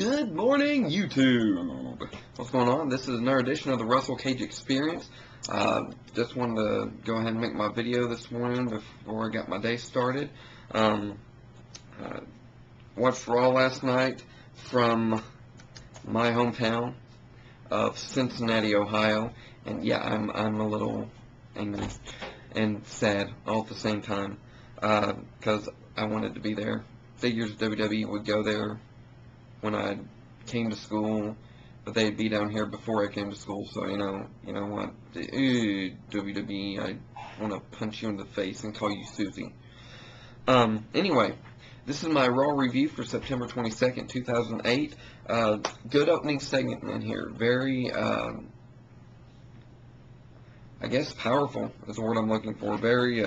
Good morning, YouTube. What's going on? This is another edition of the Russell Cage Experience. Just wanted to go ahead and make my video this morning before I got my day started. Watched Raw last night from my hometown of Cincinnati, Ohio, and yeah, I'm a little angry and sad all at the same time because I wanted to be there. Figures WWE would go there when I came to school, but they'd be down here before I came to school, so you know what, WWE, I want to punch you in the face and call you Susie. Anyway, this is my Raw review for September 22nd, 2008. Good opening segment in here, very, I guess powerful is the word I'm looking for, very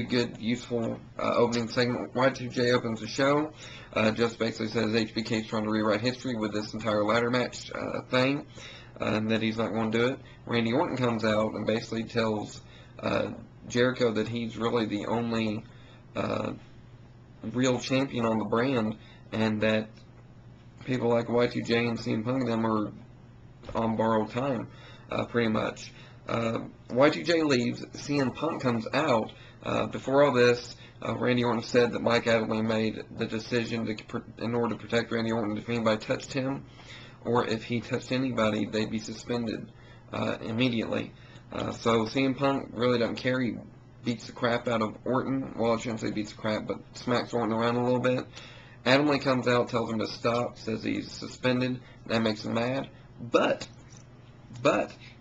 good, useful opening segment. Y2J opens the show, just basically says HBK's trying to rewrite history with this entire ladder match thing, and that he's not going to do it. Randy Orton comes out and basically tells Jericho that he's really the only real champion on the brand, and that people like Y2J and CM Punk and them are on borrowed time, pretty much. Y2J leaves, CM Punk comes out. Before all this, Randy Orton said that Mike Adamle made the decision in order to protect Randy Orton, if anybody touched him, or if he touched anybody, they'd be suspended immediately. So CM Punk really doesn't care. He beats the crap out of Orton. Well, I shouldn't say beats the crap, but smacks Orton around a little bit. Adamle comes out, tells him to stop, says he's suspended. That makes him mad. But,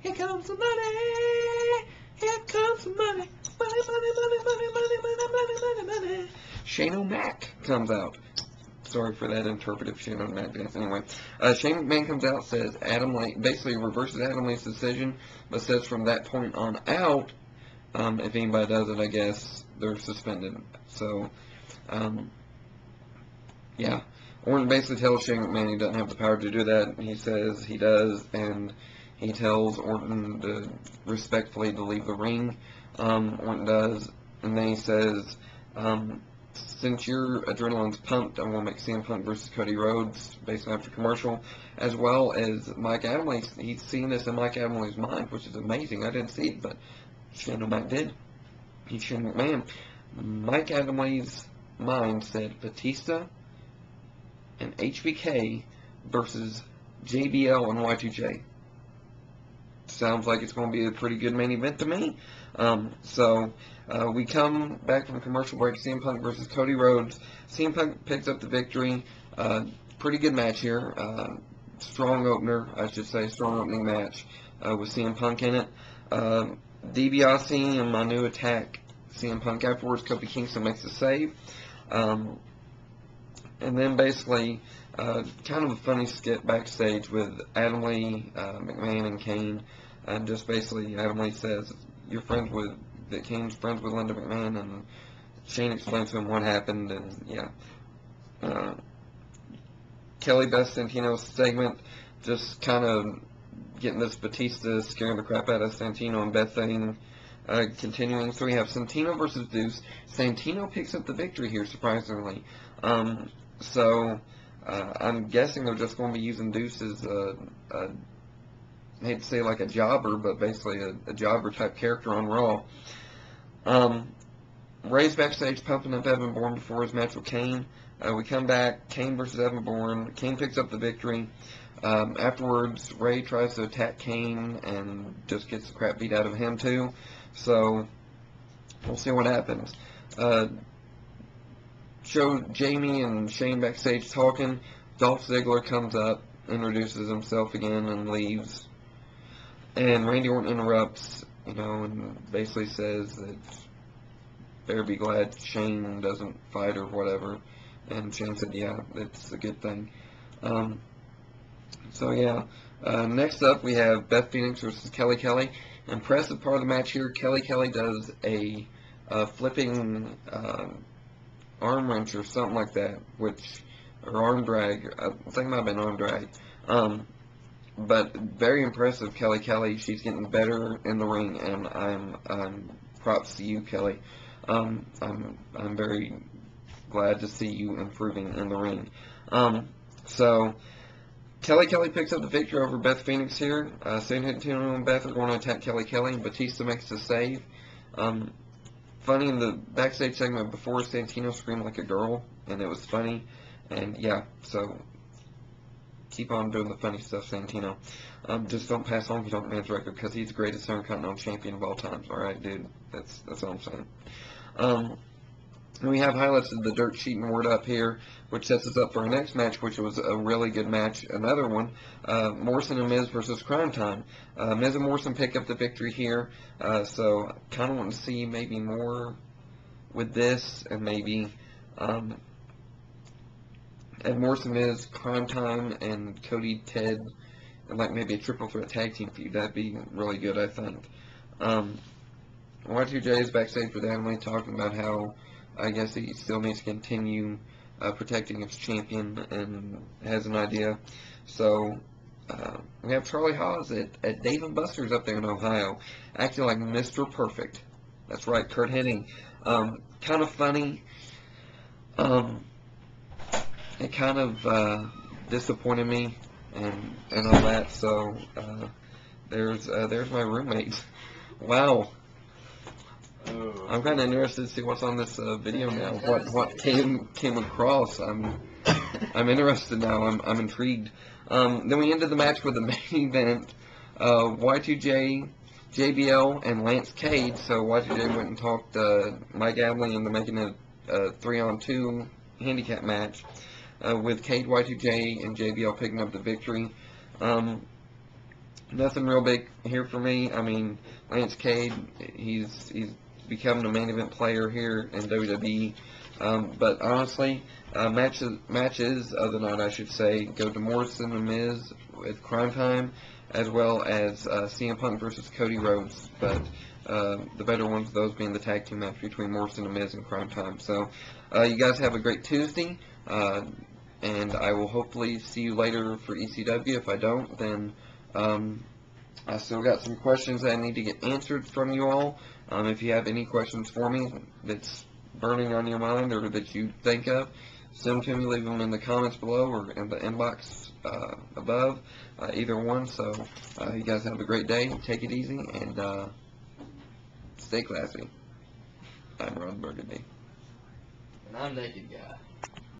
here comes the money, here comes the money, money. Shane O'Mac comes out. Sorry for that interpretive Shane O'Mac dance. Anyway, Shane McMahon comes out, says Adamle, basically reverses Adamle's decision, but says from that point on out, if anybody does it, I guess they're suspended. So, yeah. Orton basically tells Shane McMahon he doesn't have the power to do that. He says he does, and he tells Orton to respectfully to leave the ring. Orton does, and then he says, since your adrenaline's pumped, I'm going to make CM Punk versus Cody Rhodes, basically after commercial, as well as Mike Adamle. He's seen this in Mike Adamle's mind, which is amazing. I didn't see it, but Shane O'Mac did. He's Shane McMahon. Mike Adamle's mind said Batista and HBK versus JBL and Y2J. Sounds like it's going to be a pretty good main event to me. So we come back from commercial break. CM Punk versus Cody Rhodes. CM Punk picks up the victory. Pretty good match here. Strong opener, I should say. Strong opening match with CM Punk in it. DiBiase and Manu attack CM Punk afterwards. Kofi Kingston makes the save. And then basically, kind of a funny skit backstage with Adamle, McMahon, and Kane. And just basically, Adamle says, that Kane's friends with Linda McMahon, and Shane explains to him what happened, and yeah. Kelly Beth Santino's segment, just kind of getting this Batista scaring the crap out of Santino and Beth thing continuing. So we have Santino versus Deuce. Santino picks up the victory here, surprisingly. So I'm guessing they're just going to be using Deuce as I hate to say like a jobber, but basically a jobber type character on Raw. Ray's backstage pumping up Evan Bourne before his match with Kane. We come back, Kane versus Evan Bourne. Kane picks up the victory. Afterwards, Ray tries to attack Kane and just gets the crap beat out of him too. So we'll see what happens. Show Jamie and Shane backstage talking. Dolph Ziggler comes up, introduces himself again, and leaves. And Randy Orton interrupts, and basically says that better be glad Shane doesn't fight or whatever. And Shane said, yeah, it's a good thing. So yeah, next up we have Beth Phoenix versus Kelly Kelly. Impressive part of the match here. Kelly Kelly does a flipping arm wrench or something like that, or arm drag. I think it might have been arm drag. But very impressive, Kelly Kelly. She's getting better in the ring, and I'm props to you, Kelly. I'm very glad to see you improving in the ring. So Kelly picks up the victory over Beth Phoenix here. Santino and Beth are going to attack Kelly. Batista makes the save. Funny, in the backstage segment before, Santino screamed like a girl, and it was funny. And yeah, so keep on doing the funny stuff, Santino. Just don't pass Honky Tonk Man's record, because he's the greatest Intercontinental Champion of all time. Alright, dude? That's all I'm saying. We have highlights of the dirt sheet and word up here, which sets us up for our next match, which was a really good match. Another one, Morrison and Miz versus Crime Time. Miz and Morrison pick up the victory here, so kind of want to see maybe more with this, and maybe and Morrison, Miz, Crime Time, and Cody, Ted, and like maybe a triple threat tag team feud. That'd be really good, I think. Y2J is backstage with Emily talking about how I guess he still needs to continue protecting his champion and has an idea. So we have Charlie Haas at Dave & Buster's up there in Ohio, acting like Mr. Perfect. That's right, Kurt Hennig. Kind of funny. It kind of disappointed me and all that. So there's my roommate. Wow. I'm kind of interested to see what's on this video now. What came across. I'm interested now. I'm intrigued. Then we ended the match with the main event. Y2J, JBL, and Lance Cade. So Y2J went and talked Mike Adley into making a 3-on-2 handicap match with Cade, Y2J, and JBL picking up the victory. Nothing real big here for me. I mean, Lance Cade, he's becoming a main event player here in WWE. But honestly, matches of the night, I should say, go to Morrison and Miz with Crime Time, as well as CM Punk versus Cody Rhodes. But the better ones, those being the tag team match between Morrison and Miz and Crime Time. So you guys have a great Tuesday, and I will hopefully see you later for ECW. If I don't, then I still got some questions that I need to get answered from you all. If you have any questions for me that's burning on your mind or that you think of, send them to me, leave them in the comments below or in the inbox above, either one. So you guys have a great day, take it easy, and stay classy. I'm Ron Burgundy. And I'm Naked Guy.